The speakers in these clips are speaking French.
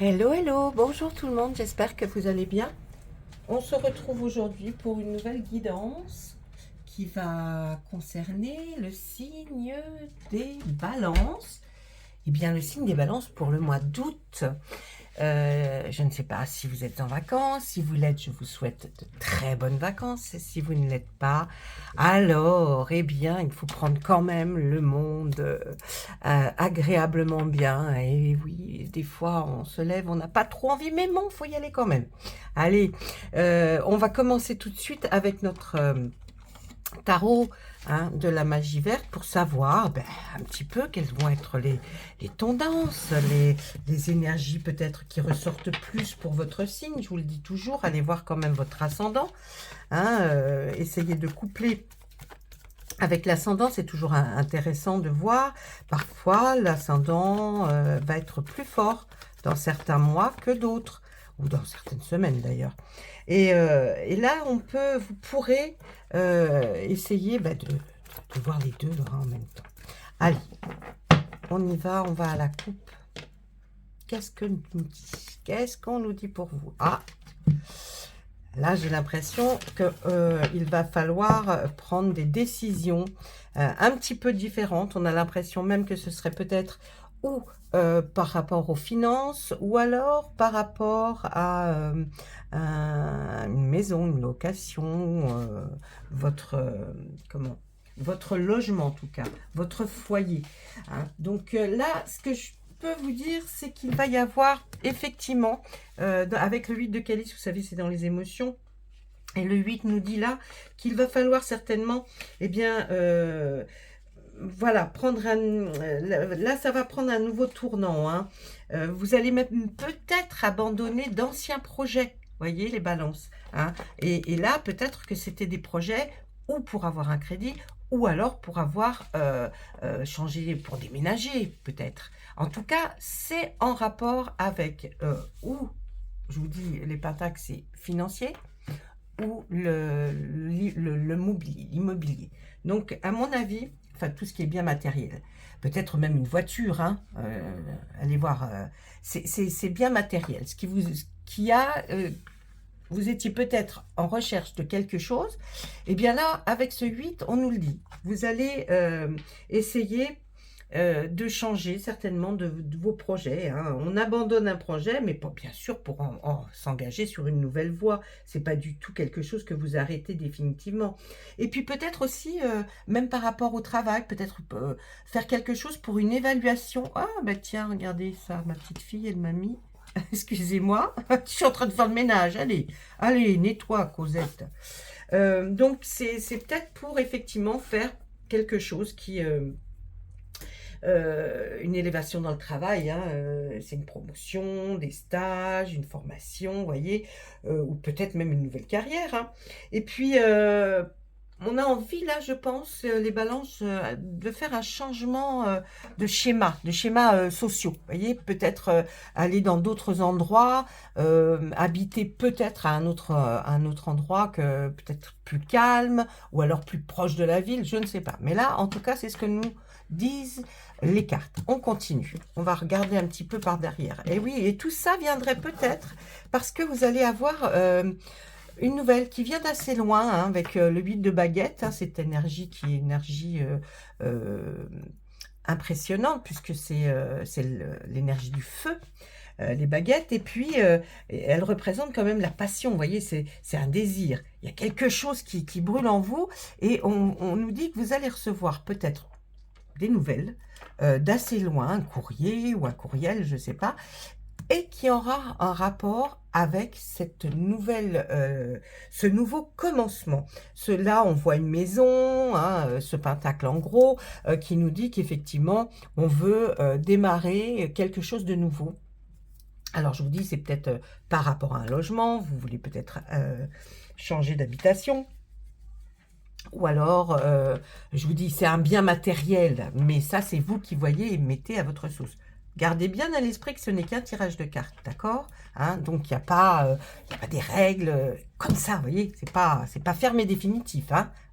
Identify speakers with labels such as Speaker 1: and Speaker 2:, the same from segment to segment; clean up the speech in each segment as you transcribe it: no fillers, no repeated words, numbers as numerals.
Speaker 1: Hello, hello, bonjour tout le monde, j'espère que vous allez bien. On se retrouve aujourd'hui pour une nouvelle guidance qui va concerner le signe des balances. Eh bien, le signe des balances pour le mois d'août. Je ne sais pas si vous êtes en vacances. Si vous l'êtes, je vous souhaite de très bonnes vacances. Et si vous ne l'êtes pas, alors, eh bien, il faut prendre quand même le monde agréablement bien. Et oui, des fois, on se lève, on n'a pas trop envie, mais bon, il faut y aller quand même. Allez, on va commencer tout de suite avec notre tarot de la magie verte pour savoir un petit peu quelles vont être les tendances, les énergies peut-être qui ressortent plus pour votre signe. Je vous le dis toujours, allez voir quand même votre ascendant. Essayez de coupler avec l'ascendant, c'est toujours intéressant de voir. Parfois, l'ascendant va être plus fort dans certains mois que d'autres, ou dans certaines semaines d'ailleurs. Et là, vous pourrez essayer de voir les deux en même temps. Allez, on y va, on va à la coupe. Qu'est-ce que nous dit? Qu'est-ce qu'on nous dit pour vous? Ah, là, j'ai l'impression qu'il va falloir prendre des décisions un petit peu différentes. On a l'impression même que ce serait peut-être ou par rapport aux finances ou alors par rapport à une maison, une location, votre logement en tout cas, votre foyer. Donc là, ce que je peux vous dire, c'est qu'il va y avoir effectivement, avec le 8 de calice, vous savez, c'est dans les émotions, et le 8 nous dit là qu'il va falloir certainement, voilà, là ça va prendre un nouveau tournant. Vous allez même peut-être abandonner d'anciens projets, voyez les balances. Et là, peut-être que c'était des projets ou pour avoir un crédit, ou alors pour avoir changé, pour déménager peut-être. En tout cas, c'est en rapport avec, ou, je vous dis, les pentacles, c'est financier, ou l'immobilier. Donc, à mon avis, enfin, tout ce qui est bien matériel, peut-être même une voiture, allez voir, c'est bien matériel. Vous étiez peut-être en recherche de quelque chose, et bien là, avec ce 8, on nous le dit. Vous allez essayer de changer certainement de vos projets. On abandonne un projet, mais pas bien sûr pour s'engager sur une nouvelle voie. C'est pas du tout quelque chose que vous arrêtez définitivement. Et puis peut-être aussi, même par rapport au travail, peut-être faire quelque chose pour une évaluation. Ah, ben tiens, regardez ça, ma petite fille, elle m'a mis. Excusez-moi, je suis en train de faire le ménage. Allez, allez, nettoie, Cosette. Donc, c'est peut-être pour effectivement faire quelque chose qui... une élévation dans le travail, c'est une promotion, des stages, une formation, vous voyez, ou peut-être même une nouvelle carrière. Et puis, on a envie, là, je pense, les balances, de faire un changement de schémas sociaux. Vous voyez, peut-être aller dans d'autres endroits, habiter peut-être à un autre endroit que peut-être plus calme, ou alors plus proche de la ville, je ne sais pas. Mais là, en tout cas, c'est ce que nous disent les cartes. On continue. On va regarder un petit peu par derrière. Et oui, et tout ça viendrait peut-être parce que vous allez avoir une nouvelle qui vient d'assez loin, avec le 8 de baguette, cette énergie qui est une énergie impressionnante, puisque c'est l'énergie du feu, les baguettes, et puis elle représente quand même la passion, vous voyez, c'est un désir. Il y a quelque chose qui brûle en vous, et on nous dit que vous allez recevoir peut-être des nouvelles d'assez loin, un courrier ou un courriel, je ne sais pas, et qui aura un rapport avec cette ce nouveau commencement. Là, on voit une maison, ce pentacle en gros, qui nous dit qu'effectivement, on veut démarrer quelque chose de nouveau. Alors, je vous dis, c'est peut-être par rapport à un logement, vous voulez peut-être changer d'habitation. Ou alors, je vous dis, c'est un bien matériel, mais ça, c'est vous qui voyez et mettez à votre sauce. Gardez bien à l'esprit que ce n'est qu'un tirage de cartes, d'accord? Donc, il n'y a pas des règles comme ça, vous voyez? C'est pas fermé définitif,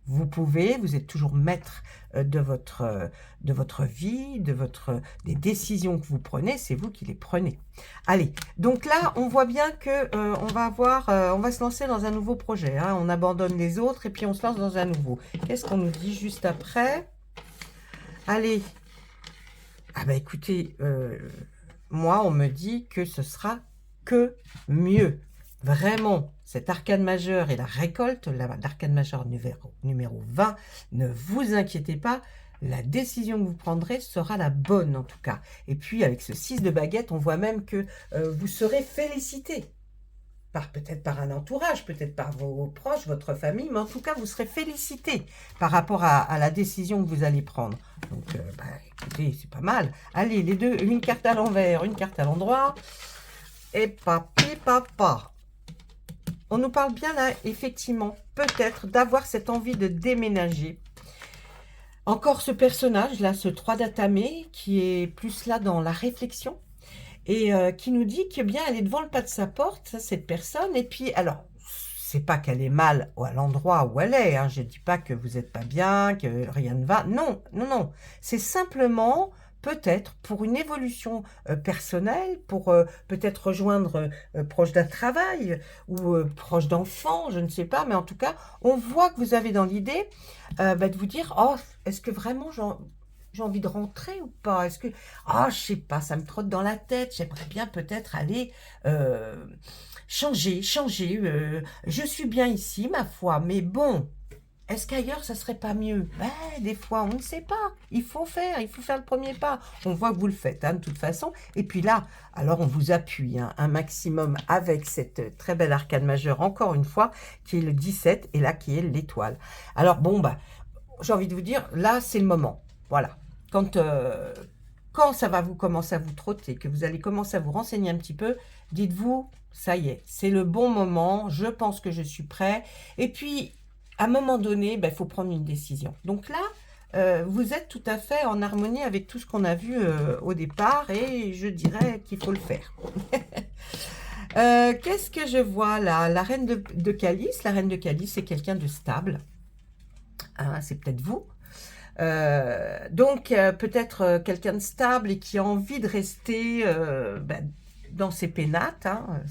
Speaker 1: vous êtes toujours maître de votre vie, des décisions que vous prenez, c'est vous qui les prenez. Allez, donc là, on voit bien que on va se lancer dans un nouveau projet. Hein. On abandonne les autres et puis on se lance dans un nouveau. Qu'est-ce qu'on nous dit juste après? Allez. Ah bah écoutez, moi, on me dit que ce sera que mieux. Vraiment, cet arcane majeur et la récolte, l'arcane majeur numéro 20, ne vous inquiétez pas, la décision que vous prendrez sera la bonne en tout cas. Et puis avec ce 6 de baguette, on voit même que vous serez félicité. Peut-être par un entourage, peut-être par vos proches, votre famille, mais en tout cas, vous serez félicité par rapport à la décision que vous allez prendre. Donc, écoutez, c'est pas mal. Allez, les deux, une carte à l'envers, une carte à l'endroit. Et papi, papa. On nous parle bien là, effectivement, peut-être d'avoir cette envie de déménager. Encore ce personnage là, ce 3 d'Atamé, qui est plus là dans la réflexion. Et qui nous dit que bien elle est devant le pas de sa porte, ça, cette personne. Et puis, alors, c'est pas qu'elle est mal à l'endroit où elle est. Hein, je ne dis pas que vous n'êtes pas bien, que rien ne va. Non, non, non. C'est simplement peut-être pour une évolution personnelle, pour peut-être rejoindre proche d'un travail ou proche d'enfants, je ne sais pas. Mais en tout cas, on voit que vous avez dans l'idée de vous dire, oh, est-ce que vraiment j'ai envie de rentrer ou pas? Est-ce que... Ah, je sais pas, ça me trotte dans la tête. J'aimerais bien peut-être aller changer. Je suis bien ici, ma foi. Mais bon, est-ce qu'ailleurs, ça serait pas mieux? Des fois, on ne sait pas. Il faut faire le premier pas. On voit que vous le faites, hein, de toute façon. Et puis là, alors on vous appuie hein, un maximum avec cette très belle arcane majeure, encore une fois, qui est le 17, et là, qui est l'étoile. Alors bon, j'ai envie de vous dire, là, c'est le moment. Voilà. Quand ça va vous commencer à vous trotter, que vous allez commencer à vous renseigner un petit peu, dites-vous, ça y est, c'est le bon moment, je pense que je suis prêt. Et puis, à un moment donné, il faut prendre une décision. Donc là, vous êtes tout à fait en harmonie avec tout ce qu'on a vu au départ et je dirais qu'il faut le faire. Qu'est-ce que je vois là? La reine de calice. La reine de calice, c'est quelqu'un de stable. Hein, c'est peut-être vous. Donc peut-être quelqu'un de stable et qui a envie de rester dans ses pénates, hein,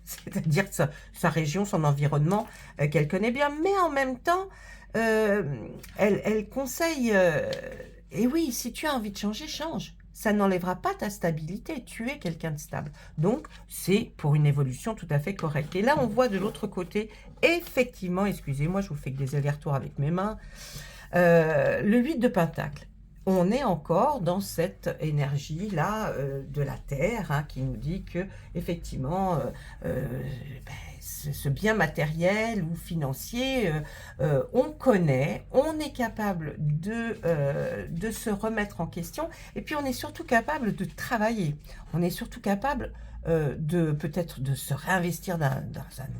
Speaker 1: c'est-à-dire sa région, son environnement qu'elle connaît bien, mais en même temps elle conseille et oui, si tu as envie de changer, change, ça n'enlèvera pas ta stabilité, tu es quelqu'un de stable, donc c'est pour une évolution tout à fait correcte. Et là on voit de l'autre côté, effectivement, excusez-moi, je vous fais que des allers-retours avec mes mains, le 8 de Pentacle. On est encore dans cette énergie-là de la Terre hein, qui nous dit que effectivement ce bien matériel ou financier, on connaît, on est capable de se remettre en question et puis on est surtout capable de travailler. On est surtout capable peut-être de se réinvestir dans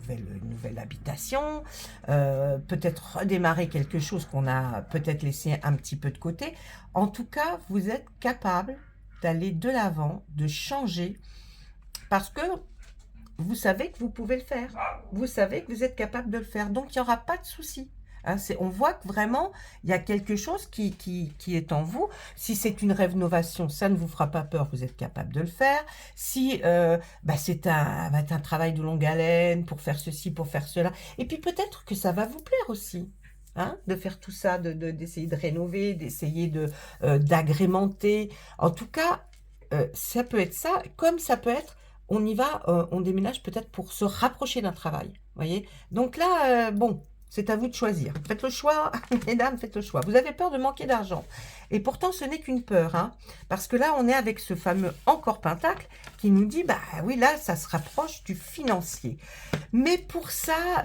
Speaker 1: une nouvelle habitation, peut-être redémarrer quelque chose qu'on a peut-être laissé un petit peu de côté. En tout cas, vous êtes capable d'aller de l'avant, de changer, parce que vous savez que vous pouvez le faire. Vous savez que vous êtes capable de le faire. Donc, il n'y aura pas de souci. Hein, on voit que vraiment, il y a quelque chose qui est en vous. Si c'est une rénovation, ça ne vous fera pas peur, vous êtes capable de le faire. Si c'est un travail de longue haleine pour faire ceci, pour faire cela. Et puis peut-être que ça va vous plaire aussi. Hein, de faire tout ça, d'essayer de rénover, d'essayer d'agrémenter. En tout cas, ça peut être ça, comme ça peut être on y va, on déménage peut-être pour se rapprocher d'un travail, voyez. Donc là, bon, c'est à vous de choisir. Faites le choix, mesdames, faites le choix. Vous avez peur de manquer d'argent. Et pourtant, ce n'est qu'une peur, hein, parce que là, on est avec ce fameux encore Pentacle qui nous dit, oui, là, ça se rapproche du financier. Mais pour ça,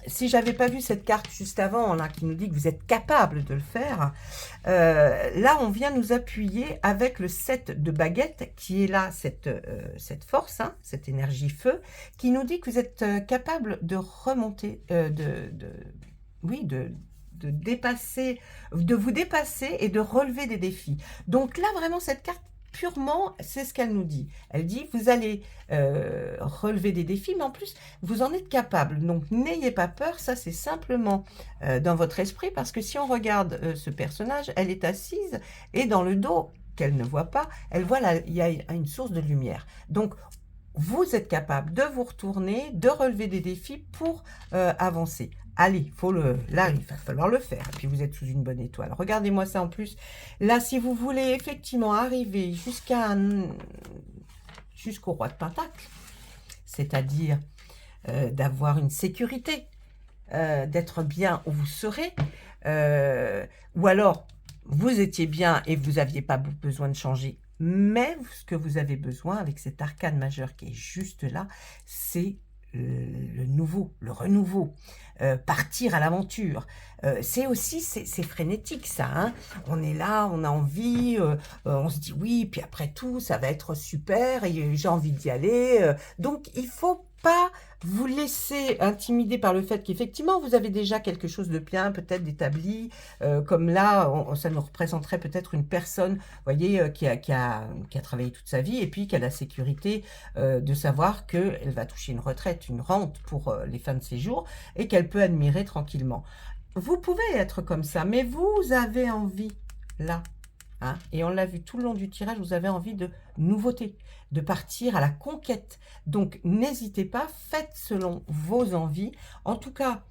Speaker 1: si j'avais pas vu cette carte juste avant, là, qui nous dit que vous êtes capable de le faire, là, on vient nous appuyer avec le 7 de baguette, qui est là, cette force, hein, cette énergie feu, qui nous dit que vous êtes capable de remonter, de vous dépasser et de relever des défis. Donc là, vraiment, cette carte purement, c'est ce qu'elle nous dit. Elle dit, vous allez relever des défis, mais en plus, vous en êtes capable. Donc, n'ayez pas peur, ça c'est simplement dans votre esprit, parce que si on regarde ce personnage, elle est assise, et dans le dos, qu'elle ne voit pas, elle voit là, il y a une source de lumière. Donc, vous êtes capable de vous retourner, de relever des défis pour avancer. Allez, là, il va falloir le faire. Et puis, vous êtes sous une bonne étoile. Regardez-moi ça en plus. Là, si vous voulez effectivement arriver jusqu'au roi de Pentacle, c'est-à-dire d'avoir une sécurité, d'être bien où vous serez, ou alors, vous étiez bien et vous n'aviez pas besoin de changer. Mais ce que vous avez besoin avec cet arcane majeur qui est juste là, c'est le nouveau, le renouveau, partir à l'aventure. C'est aussi, c'est frénétique ça, hein. On est là, on a envie, on se dit oui, puis après tout, ça va être super, et j'ai envie d'y aller. Donc, il faut pas vous laisser intimider par le fait qu'effectivement, vous avez déjà quelque chose de bien, peut-être d'établi, comme là, ça nous représenterait peut-être une personne, vous voyez, qui a travaillé toute sa vie, et puis qui a la sécurité de savoir qu'elle va toucher une retraite, une rente pour les fins de ses jours, et qu'elle peut admirer tranquillement. Vous pouvez être comme ça, mais vous avez envie, là, hein, et on l'a vu tout le long du tirage, vous avez envie de nouveauté, de partir à la conquête. Donc, n'hésitez pas, faites selon vos envies. En tout cas,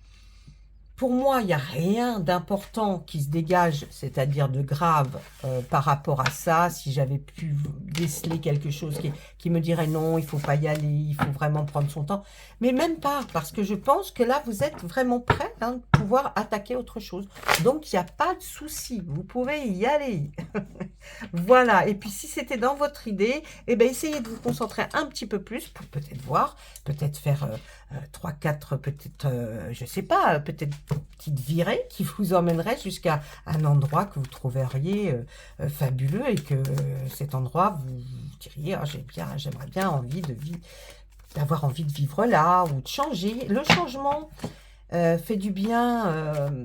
Speaker 1: pour moi, il n'y a rien d'important qui se dégage, c'est-à-dire de grave par rapport à ça. Si j'avais pu déceler quelque chose qui me dirait non, il ne faut pas y aller, il faut vraiment prendre son temps. Mais même pas, parce que je pense que là, vous êtes vraiment prêt à pouvoir attaquer autre chose. Donc, il n'y a pas de souci, vous pouvez y aller. Voilà, et puis si c'était dans votre idée, eh bien, essayez de vous concentrer un petit peu plus pour peut-être voir, peut-être faire 3, 4, peut-être, je sais pas, peut-être une petite virée qui vous emmènerait jusqu'à un endroit que vous trouveriez fabuleux, et que cet endroit, vous diriez, ah, j'aimerais bien d'avoir envie de vivre là, ou de changer. Le changement fait du bien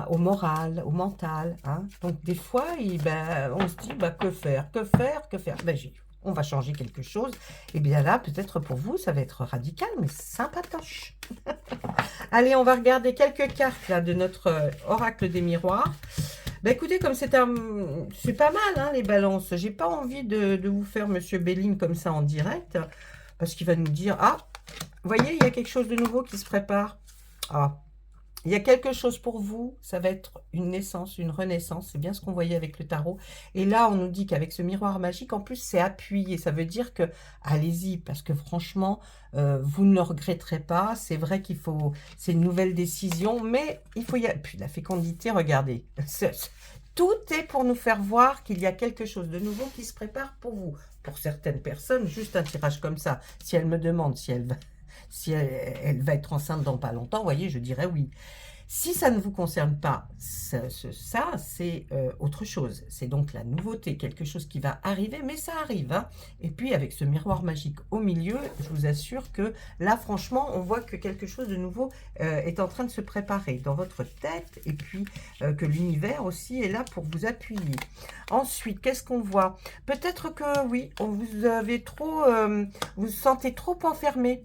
Speaker 1: au moral, au mental, hein. Donc des fois, on se dit, que faire, que faire, que faire. On va changer quelque chose. Et bien là, peut-être pour vous, ça va être radical, mais sympatoche. Allez, on va regarder quelques cartes là, de notre oracle des miroirs. Écoutez, comme c'est pas mal, hein, les balances. J'ai pas envie de vous faire Monsieur Béline comme ça en direct, parce qu'il va nous dire, ah, vous voyez, il y a quelque chose de nouveau qui se prépare. Ah, il y a quelque chose pour vous, ça va être une naissance, une renaissance, c'est bien ce qu'on voyait avec le tarot. Et là, on nous dit qu'avec ce miroir magique, en plus, c'est appuyé. Ça veut dire que, allez-y, parce que franchement, vous ne le regretterez pas. C'est vrai c'est une nouvelle décision, mais il faut y aller. Puis la fécondité, regardez, tout est pour nous faire voir qu'il y a quelque chose de nouveau qui se prépare pour vous. Pour certaines personnes, juste un tirage comme ça, si elle me demande si elle va être enceinte dans pas longtemps, vous voyez, je dirais oui. Si ça ne vous concerne pas, ça c'est autre chose. C'est donc la nouveauté, quelque chose qui va arriver, mais ça arrive, hein. Et puis avec ce miroir magique au milieu, je vous assure que là, franchement, on voit que quelque chose de nouveau est en train de se préparer dans votre tête, et puis que l'univers aussi est là pour vous appuyer. Ensuite, qu'est-ce qu'on voit? Peut-être que oui, vous avez trop, vous vous sentez trop enfermé.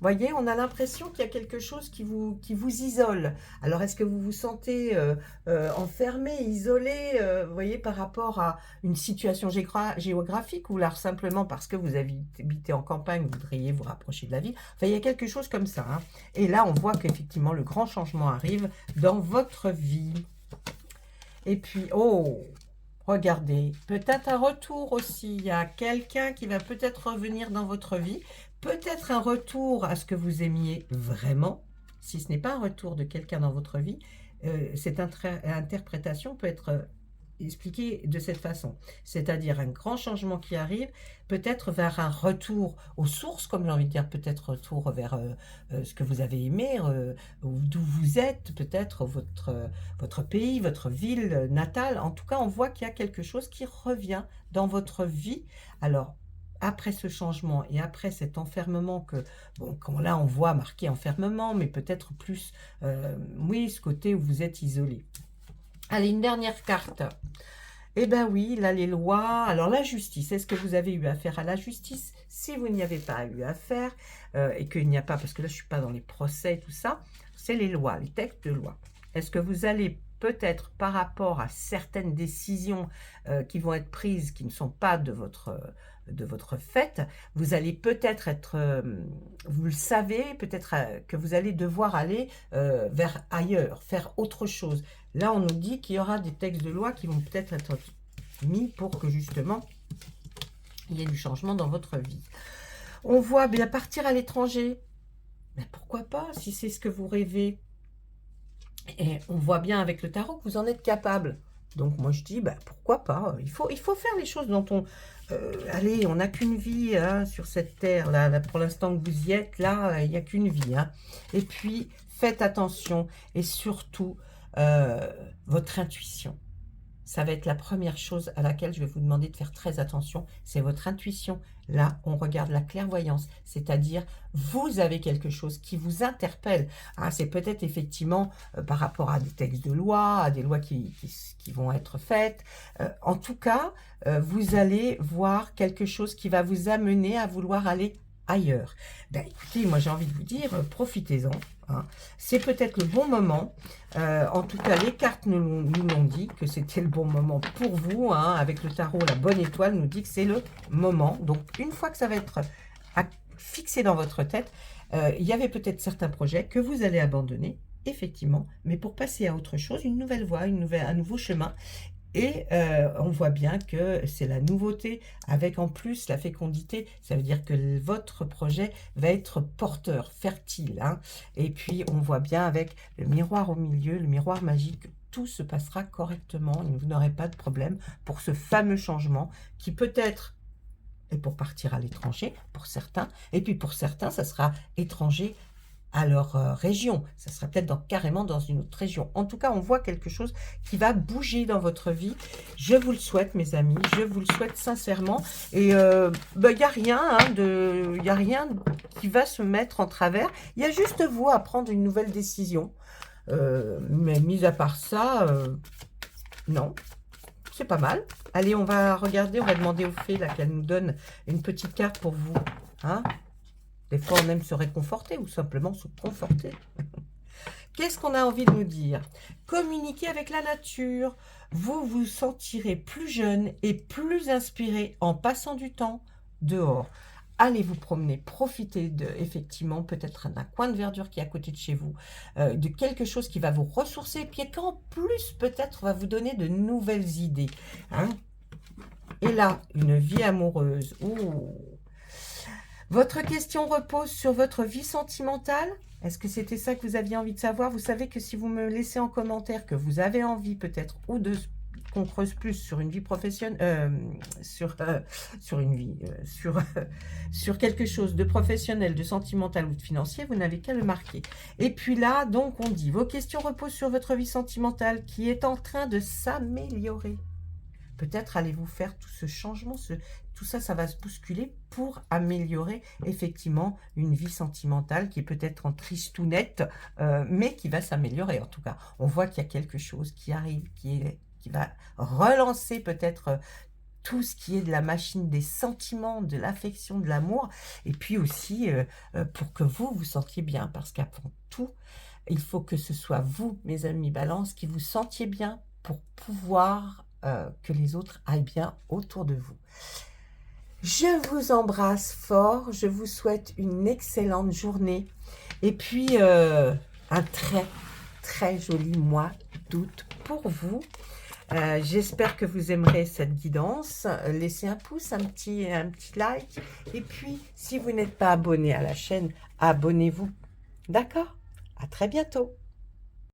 Speaker 1: Voyez, on a l'impression qu'il y a quelque chose qui vous isole. Alors, est-ce que vous vous sentez enfermé, isolé, vous voyez, par rapport à une situation géographique, ou là, simplement parce que vous habitez en campagne, vous voudriez vous rapprocher de la ville? Enfin, il y a quelque chose comme ça, hein. Et là, on voit qu'effectivement, le grand changement arrive dans votre vie. Et puis, oh, regardez, peut-être un retour aussi. Il y a quelqu'un qui va peut-être revenir dans votre vie. Peut-être un retour à ce que vous aimiez vraiment. Si ce n'est pas un retour de quelqu'un dans votre vie, cette interprétation peut être expliquée de cette façon. C'est-à-dire un grand changement qui arrive, peut-être vers un retour aux sources, comme j'ai envie de dire, peut-être retour vers ce que vous avez aimé, d'où vous êtes, peut-être votre pays, votre ville natale. En tout cas, on voit qu'il y a quelque chose qui revient dans votre vie. Alors, après ce changement et après cet enfermement là on voit marqué enfermement, mais peut-être plus, oui, ce côté où vous êtes isolé. Allez, une dernière carte. Eh bien oui, là, les lois. Alors, la justice, est-ce que vous avez eu affaire à la justice? Si vous n'y avez pas eu affaire, et qu'il n'y a pas, parce que là, je ne suis pas dans les procès et tout ça, c'est les lois, les textes de loi. Est-ce que vous allez peut-être, par rapport à certaines décisions qui vont être prises, qui ne sont pas de votre fait, vous allez peut-être être, vous le savez, peut-être que vous allez devoir aller vers ailleurs, faire autre chose. Là, on nous dit qu'il y aura des textes de loi qui vont peut-être être mis pour que justement, il y ait du changement dans votre vie. On voit bien partir à l'étranger. Mais pourquoi pas, si c'est ce que vous rêvez. Et on voit bien avec le tarot que vous en êtes capable. Donc moi je dis, bah, pourquoi pas. Il faut faire les choses dont on... allez, on n'a qu'une vie hein, sur cette terre. Là, pour l'instant que vous y êtes, là, il n'y a qu'une vie. Hein. Et puis, faites attention. Et surtout, votre intuition. Ça va être la première chose à laquelle je vais vous demander de faire très attention. C'est votre intuition. Là, on regarde la clairvoyance. C'est-à-dire, vous avez quelque chose qui vous interpelle. Ah, c'est peut-être effectivement par rapport à des textes de loi, à des lois qui vont être faites. En tout cas, vous allez voir quelque chose qui va vous amener à vouloir aller ailleurs. Ben, écoutez, moi j'ai envie de vous dire, profitez-en. Hein. C'est peut-être le bon moment. En tout cas, les cartes nous l'ont dit que c'était le bon moment pour vous. Hein. Avec le tarot, la bonne étoile nous dit que c'est le moment. Donc, une fois que ça va être fixé dans votre tête, il y avait peut-être certains projets que vous allez abandonner, effectivement, mais pour passer à autre chose, une nouvelle voie, un nouveau chemin. Et on voit bien que c'est la nouveauté, avec en plus la fécondité. Ça veut dire que votre projet va être porteur, fertile. Hein. Et puis, on voit bien avec le miroir au milieu, le miroir magique, tout se passera correctement. Vous n'aurez pas de problème pour ce fameux changement qui peut-être est pour partir à l'étranger, pour certains. Et puis, pour certains, ça sera étranger à leur région. Ça sera peut-être carrément dans une autre région. En tout cas, on voit quelque chose qui va bouger dans votre vie. Je vous le souhaite, mes amis. Je vous le souhaite sincèrement. Et il n'y a rien, y a rien qui va se mettre en travers. Il y a juste vous à prendre une nouvelle décision. Mais mis à part ça, non. C'est pas mal. Allez, on va regarder, on va demander aux fées qu'elles nous donnent une petite carte pour vous. Hein? Des fois, on aime se réconforter ou simplement se conforter. Qu'est-ce qu'on a envie de nous dire? Communiquer avec la nature. Vous vous sentirez plus jeune et plus inspiré en passant du temps dehors. Allez vous promener, profitez effectivement, peut-être d'un coin de verdure qui est à côté de chez vous, de quelque chose qui va vous ressourcer, et puis qu'en plus, peut-être, va vous donner de nouvelles idées. Hein? Et là, une vie amoureuse. Ouh. Votre question repose sur votre vie sentimentale. Est-ce que c'était ça que vous aviez envie de savoir? Vous savez que si vous me laissez en commentaire que vous avez envie peut-être ou de qu'on creuse plus sur une vie professionnelle, sur quelque chose de professionnel, de sentimental ou de financier, vous n'avez qu'à le marquer. Et puis là, donc, on dit, vos questions reposent sur votre vie sentimentale qui est en train de s'améliorer. Peut-être allez-vous faire tout ce changement, tout ça, ça va se bousculer pour améliorer effectivement une vie sentimentale qui est peut-être en tristounette, mais qui va s'améliorer en tout cas. On voit qu'il y a quelque chose qui arrive, qui va relancer peut-être tout ce qui est de la machine des sentiments, de l'affection, de l'amour, et puis aussi pour que vous vous sentiez bien, parce qu'avant tout, il faut que ce soit vous, mes amis Balance, qui vous sentiez bien pour pouvoir que les autres aillent bien autour de vous. Je vous embrasse fort, je vous souhaite une excellente journée et puis un très très joli mois d'août pour vous. J'espère que vous aimerez cette guidance. Laissez un pouce, un petit like. Et puis, si vous n'êtes pas abonné à la chaîne, abonnez-vous. D'accord? À très bientôt.